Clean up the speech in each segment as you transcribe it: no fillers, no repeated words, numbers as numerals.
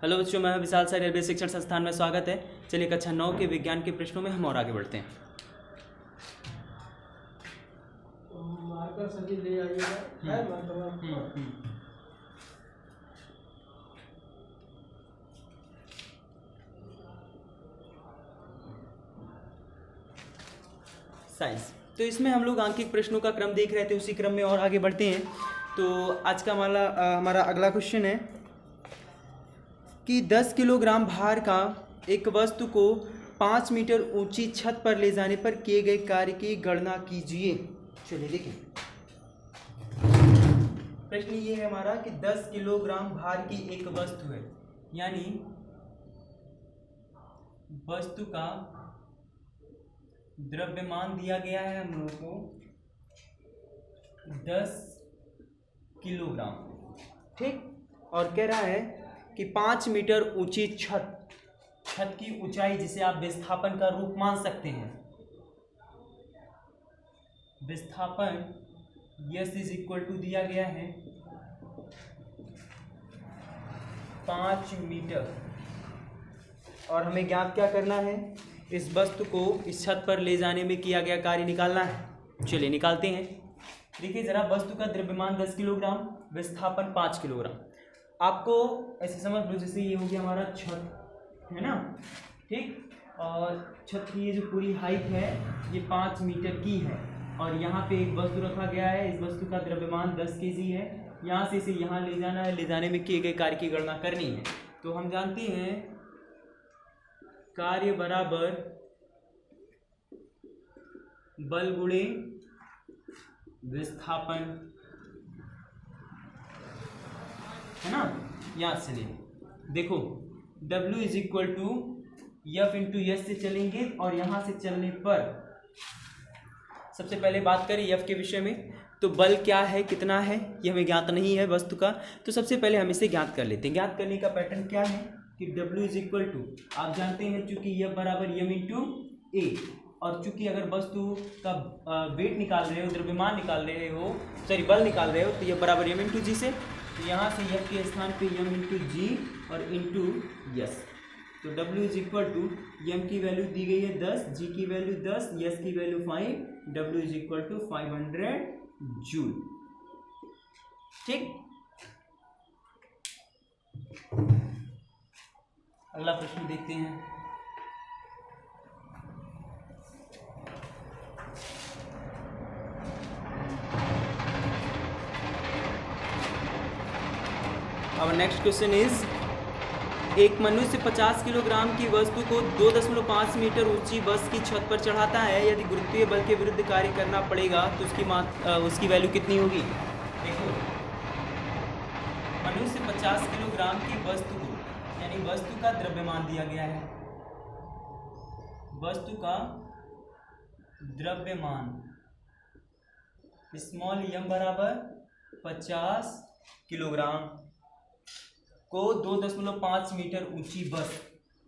Hello बच्चों, मैं विशाल sir railway शिक्षण संस्थान में स्वागत है। चलिए कक्षा 9 के विज्ञान के प्रश्नों में हम और आगे बढ़ते हैं। मार्कर सभी ले आइएगा है मतलब साइंस। तो इसमें हम लोग आंकिक प्रश्नों का क्रम देख रहे थे, उसी क्रम में और आगे बढ़ते हैं। तो आज का हमारा अगला क्वेश्चन है कि 10 किलोग्राम भार का एक वस्तु को 5 मीटर ऊंची छत पर ले जाने पर किए गए कार्य की गणना कीजिए। चलिए देखिए, प्रश्न ये है हमारा कि 10 किलोग्राम भार की एक वस्तु है, यानी वस्तु का द्रव्यमान दिया गया है हम लोगों को 10 किलोग्राम, ठीक। और कह रहा है कि 5 मीटर ऊंची छत की ऊंचाई, जिसे आप विस्थापन का रूप मान सकते हैं। विस्थापन यस इज इक्वल टू दिया गया है 5 मीटर, और हमें ज्ञात क्या करना है, इस वस्तु को इस छत पर ले जाने में किया गया कार्य निकालना है। चलिए निकालते हैं। देखिए जरा, वस्तु का द्रव्यमान 10 किलोग्राम, विस्थापन 5 किलोग्राम। आपको ऐसे समझ लो जैसे ये हो गया हमारा छत, है ना, ठीक। और छत की ये जो पूरी हाइट है ये 5 मीटर की है, और यहाँ पे एक वस्तु रखा गया है। इस वस्तु का द्रव्यमान 10 केजी है। यहाँ से इसे यहाँ ले जाना है, ले जाने में किए गए कार्य की गणना करनी है। तो हम जानते हैं कार्य बराबर बल गुणे विस्थापन, है ना। याद से देखो, W is equal to F into S से चलेंगे, और यहां से चलने पर सबसे पहले बात करें एफ के विषय में। तो बल क्या है, कितना है, ये हमें ज्ञात नहीं है वस्तु का। तो सबसे पहले हम इसे ज्ञात कर लेते हैं। ज्ञात करने का पैटर्न क्या है कि W इज इक्वल टू, आप जानते हैं चूंकि एफ बराबर एम इंटू ए, और चूंकि अगर वस्तु का वेट निकाल रहे हो, द्रव्यमान निकाल रहे हो, सॉरी बल निकाल रहे हो, तो एफ बराबर एम इंटू जी से। तो यहाँ से एफ के स्थान पे एम इंटू जी और इंटू यस। तो W is equal to M की वैल्यू दी गई है 10, जी की वैल्यू 10, यस की value 5, W is equal to 500 joule, ठीक। अगला प्रश्न देखते हैं। Our next question is, एक मनुष्य 50 किलोग्राम की वस्तु को 2.5 मीटर ऊंची बस की छत पर चढ़ाता है। यदि गुरुत्वीय बल के विरुद्ध कार्य करना पड़ेगा तो उसकी वैल्यू कितनी होगी। देखो, मनुष्य 50 किलोग्राम की वस्तु को, यानी वस्तु का द्रव्यमान दिया गया है, वस्तु का द्रव्यमान स्मॉल एम बराबर 50 किलोग्राम को 2.5 मीटर ऊंची बस,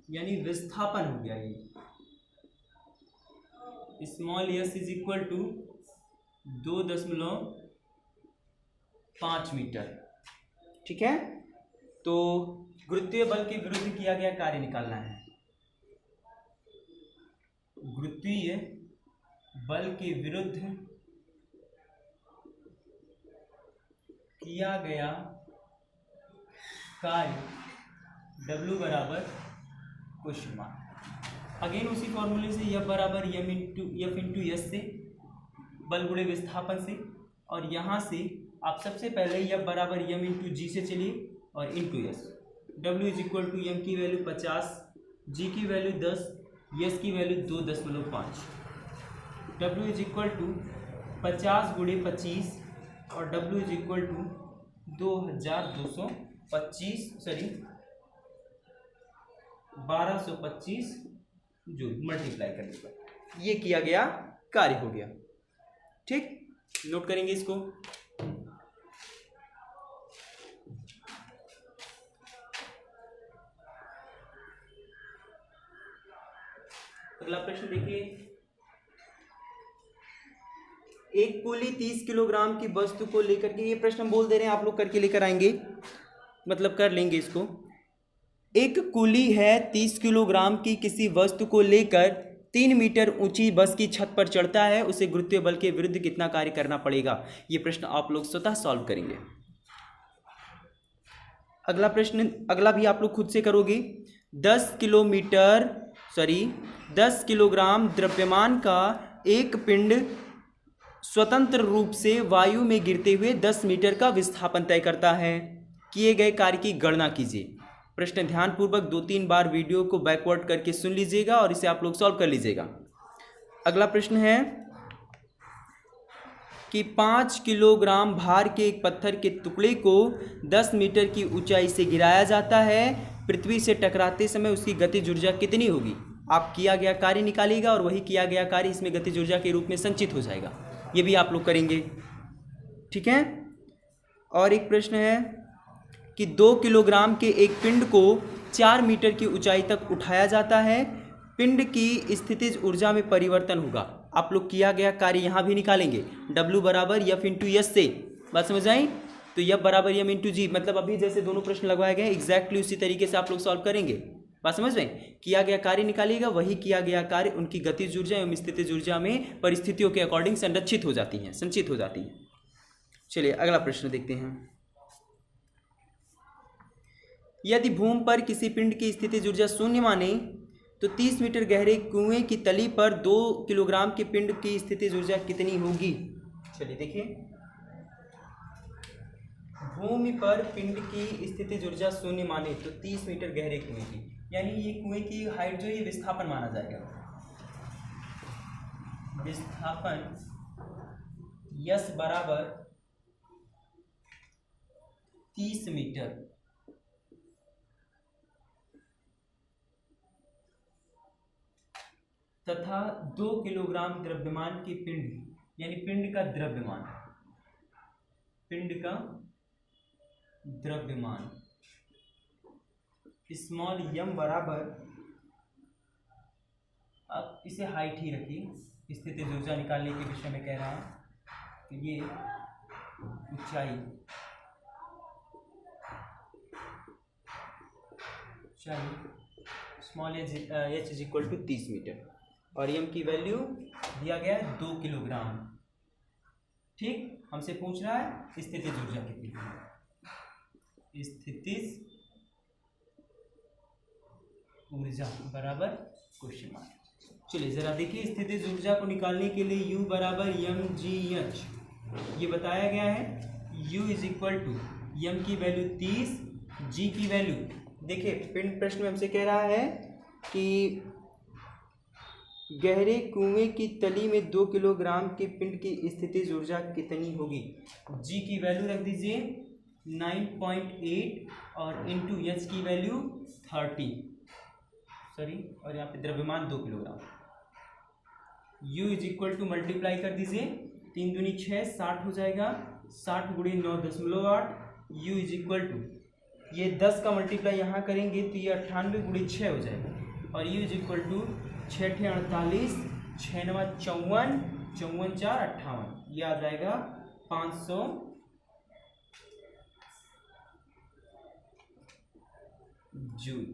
यानी विस्थापन हो गया ये। Small S is equal to 2.5 metre, ठीक है। तो गुरुत्वीय बल के विरुद्ध किया गया कार्य निकालना है। गुरुत्वीय बल के विरुद्ध किया गया कार्य W बराबर क्वेश्चन मार्क। अगेन उसी फॉर्मूले से एफ बराबर एफ इंटू एस से, बल गुणे विस्थापन से, और यहाँ से आप सबसे पहले एफ बराबर एम इंटू जी से चलिए और into S. W is equal to M की वैल्यू 50, जी की वैल्यू 10, एस की value 2.5। W is equal to 50 गुणे 25, और W is equal to 1225 joule multiply करने पर ये किया गया कार्य हो गया, ठीक। नोट करेंगे इसको। अगला प्रश्न देखिए, एक कोली 30 किलोग्राम की वस्तु को लेकर के, ये प्रश्न हम बोल दे रहे हैं, आप लोग करके लेकर आएंगे, मतलब कर लेंगे इसको। एक कुली है 30 किलोग्राम की किसी वस्तु को लेकर 3 मीटर ऊंची बस की छत पर चढ़ता है, उसे गुरुत्वीय बल के विरुद्ध कितना कार्य करना पड़ेगा। ये प्रश्न आप लोग स्वतः सॉल्व करेंगे। अगला प्रश्न, अगला भी आप लोग खुद से करोगे। 10 किलोग्राम द्रव्यमान का एक पिंड स्वतंत्र रूप से वायु में गिरते हुए 10 मीटर का विस्थापन तय करता है। किए गए कार्य की गणना कीजिए। प्रश्न ध्यानपूर्वक 2-3 बार वीडियो को बैकवर्ड करके सुन लीजिएगा और इसे आप लोग सॉल्व कर लीजिएगा। अगला प्रश्न है कि 5 किलोग्राम भार के एक पत्थर के टुकड़े को 10 मीटर की ऊंचाई से गिराया जाता है। पृथ्वी से टकराते समय उसकी गतिज ऊर्जा कितनी होगी। आप किया गया कार्य निकालिएगा और वही किया गया कार्य इसमें गतिज ऊर्जा के रूप में संचित हो जाएगा। ये भी आप लोग करेंगे, ठीक है। और एक प्रश्न है कि 2 किलोग्राम के एक पिंड को 4 मीटर की ऊंचाई तक उठाया जाता है। पिंड की स्थितिज ऊर्जा में परिवर्तन होगा। आप लोग किया गया कार्य यहाँ भी निकालेंगे। W बराबर F इंटू एस से, बात समझ आई। तो F बराबर M इंटू जी, मतलब अभी जैसे दोनों प्रश्न लगवाए गए एग्जैक्टली उसी तरीके से आप लोग सॉल्व करेंगे। बात समझ रहे हैं। किया गया कार्य निकालिएगा, वही किया गया कार्य उनकी गतिज ऊर्जा एवं स्थितिज ऊर्जा में परिस्थितियों के अकॉर्डिंग संरक्षित हो जाती हैं, संचित हो जाती हैं। चलिए अगला प्रश्न देखते हैं। यदि भूमि पर किसी पिंड की स्थितिज ऊर्जा शून्य माने तो 30 मीटर गहरे कुएं की तली पर 2 किलोग्राम के पिंड की स्थितिज ऊर्जा कितनी होगी। चलिए देखिए, भूमि पर पिंड की स्थितिज ऊर्जा शून्य माने तो 30 मीटर गहरे कुएं की, यानी ये कुएं की हाइट जो है ये विस्थापन माना जाएगा। विस्थापन यस बराबर 30 मीटर तथा 2 किलोग्राम द्रव्यमान की पिंड, यानी पिंड का द्रव्यमान, पिंड का द्रव्यमान स्मॉल m बराबर, अब इसे हाइट ही रखिए, स्थितिज ऊर्जा निकालने के विषय में कह रहा हूं। तो ये ऊंचाई small h is equal to 30 metre और m की वैल्यू दिया गया है 2 किलोग्राम। ठीक, हमसे पूछ रहा है स्थितिज ऊर्जा कितनी है। स्थितिज ऊर्जा बराबर क्वेश्चन मार्क। चलिए जरा देखिए, स्थितिज ऊर्जा को निकालने के लिए U बराबर mgh ये बताया गया है। U is equal to m की वैल्यू 30, g की वैल्यू देखिए, पिंड प्रश्न में हमसे कह रहा है कि गहरे कुएं की तली में 2 किलोग्राम के पिंड की स्थितिज ऊर्जा कितनी होगी। g की वैल्यू रख दीजिए 9.8 और इंटू h की वैल्यू 30, सॉरी, और यहाँ पे द्रव्यमान 2 kilogram. u is equal to multiply कर दीजिए, 3 दूनी 6, 60 हो जाएगा, 60 गुणे 9.8। u इज इक्वल टू ये 10 का मल्टीप्लाई यहाँ करेंगे तो ये 98 गुणे 6 हो जाएगा और u इज इक्वल टू 6 × 48, 6 × 9 54, 54 × 4 58, ये आ जाएगा 500 जूल।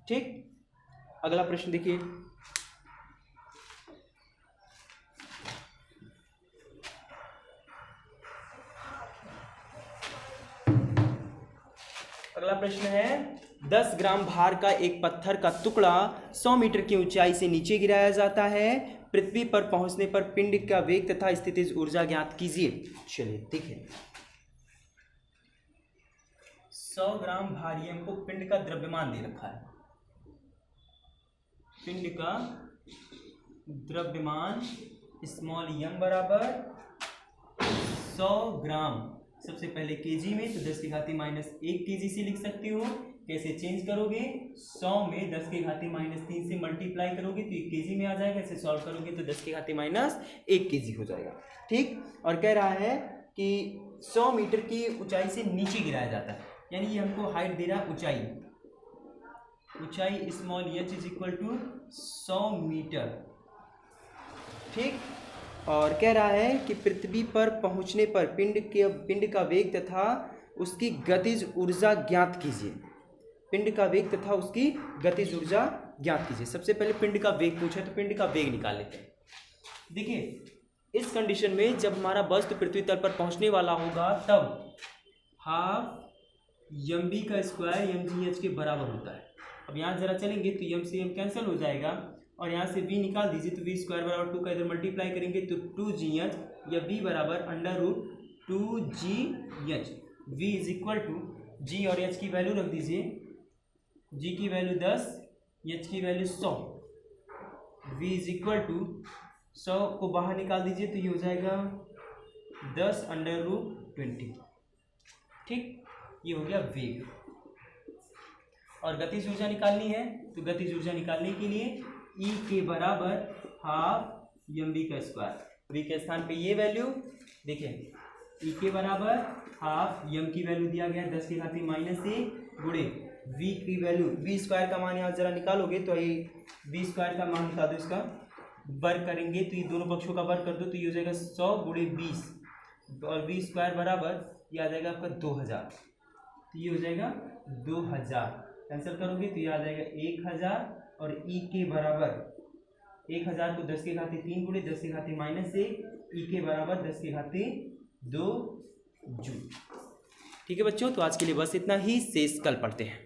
ठीक, अगला प्रश्न देखिए। अगला प्रश्न है 10 ग्राम भार का एक पत्थर का टुकड़ा 100 मीटर की ऊंचाई से नीचे गिराया जाता है। पृथ्वी पर पहुंचने पर पिंड का वेग तथा स्थितिज ऊर्जा ज्ञात कीजिए। चलिए देखिए, 100 ग्राम भारी, हमको पिंड का द्रव्यमान दे रखा है। पिंड का द्रव्यमान स्मॉल m बराबर 100 ग्राम, सबसे पहले केजी में तो 10⁻⁻1 केजी से लिख सकते हो। कैसे चेंज करोगे, 100 में 10⁻³ से मल्टीप्लाई करोगे तो ये केजी में आ जाएगा। इसे सॉल्व करोगे तो 10⁻1 केजी हो जाएगा। ठीक, और कह रहा है कि 100 मीटर की ऊंचाई से नीचे गिराया जाता है, यानी ये हमको हाइट दे रहा है, ऊंचाई small h is equal to 100 metre. ठीक, और कह रहा है कि पृथ्वी पर पहुंचने पर पिंड का वेग तथा उसकी गतिज ऊर्जा ज्ञात कीजिए। पिंड का वेग तथा उसकी गतिज ऊर्जा ज्ञात कीजिए। सबसे पहले पिंड का वेग पूछा तो पिंड का वेग निकाल लेते हैं। देखिए इस कंडीशन में जब हमारा वस्तु पृथ्वी तल पर पहुंचने वाला होगा तब हाफ एम बी का स्क्वायर एम जी एच के बराबर होता है। अब यहाँ जरा चलेंगे तो एम से एम कैंसिल हो जाएगा और यहाँ से v निकाल दीजिए तो v स्क्वायर बराबर 2 का इधर मल्टीप्लाई करेंगे तो 2gh या v बराबर √2gh। v is equal to g और h की वैल्यू रख दीजिए, g की वैल्यू 10, h की value 100। v is equal to 100 को बाहर निकाल दीजिए तो ये हो जाएगा 10√20। ठीक, ये हो गया वेग। और गतिज ऊर्जा निकालनी है तो गतिज ऊर्जा निकालने के लिए E के बराबर हाफ एम बी का स्क्वायर। v के स्थान पे ये वैल्यू देखिए, E के बराबर हाफ एम की वैल्यू दिया गया 10 की घात -1 गुणे v की वैल्यू, v स्क्वायर का मान यहाँ जरा निकालोगे तो ये v स्क्वायर का मान निकाल दो, इसका वर्ग करेंगे तो ये दोनों पक्षों का वर्ग कर दो तो ये हो जाएगा 100 गुणे 20 और v स्क्वायर बराबर ये आ जाएगा आपका 2000। तो ये हो जाएगा 2000, कैंसिल करोगे तो ये आ जाएगा 1000 और E के बराबर 1000 को 10 की घात 3 गुणे 10 की घात -1, E के बराबर 10 की घात 2 जूल। ठीक है बच्चों, तो आज के लिए बस इतना ही, शेष कल पढ़ते हैं।